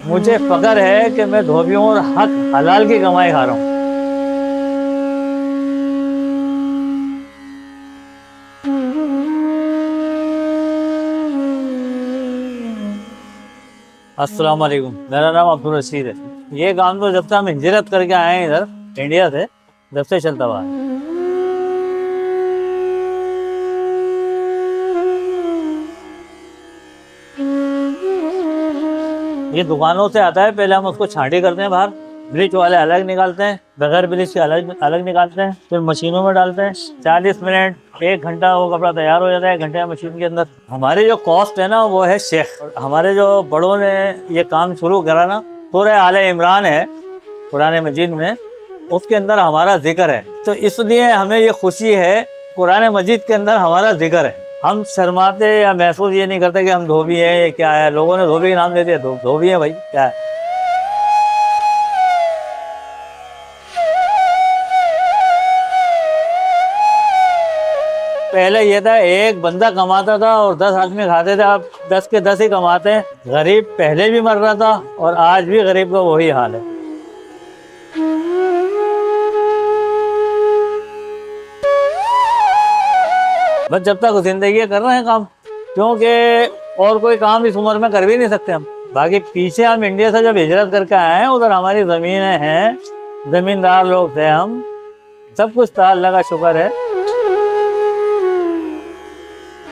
मुझे फख्र है कि मैं धोबियों और हक हलाल की कमाई खा रहा हूँ। अस्सलाम वालेकुम, मेरा नाम अब्दुल रशीद है। ये काम तो जब से हम हिजरत करके आए हैं इधर इंडिया से, जब से चलता हुआ है। ये दुकानों से आता है, पहले हम उसको छांटी करते हैं बाहर, ब्लीच वाले अलग निकालते हैं, बगैर ब्लीच के अलग अलग निकालते हैं, फिर मशीनों में डालते हैं। 40 मिनट 1 घंटा वो कपड़ा तैयार हो जाता है, 1 घंटे मशीन के अंदर। हमारी जो कॉस्ट है ना वो है शेख। हमारे जो बड़ों ने ये काम शुरू करा ना, सूरह आले इमरान है कुरान मजीद में, उसके अंदर हमारा जिक्र है, तो इसलिए हमें ये खुशी है कुरान मजीद के अंदर हमारा जिक्र है। हम शर्माते या महसूस ये नहीं करते कि हम धोबी हैं, ये क्या है, लोगों ने धोबी का नाम दे दिया, धोबी है भाई, क्या है। पहले ये था एक बंदा कमाता था और 10 आदमी खाते थे, अब 10 के 10 ही कमाते हैं। गरीब पहले भी मर रहा था और आज भी गरीब का वही हाल है। बस जब तक जिंदगी कर रहे हैं काम, क्योंकि और कोई काम इस उम्र में कर भी नहीं सकते हम। बाकी पीछे हम इंडिया से जब हिजरत करके आए हैं, उधर हमारी जमीनें हैं, जमींदार लोग थे हम, सब कुछ था, अल्लाह का शुक्र है।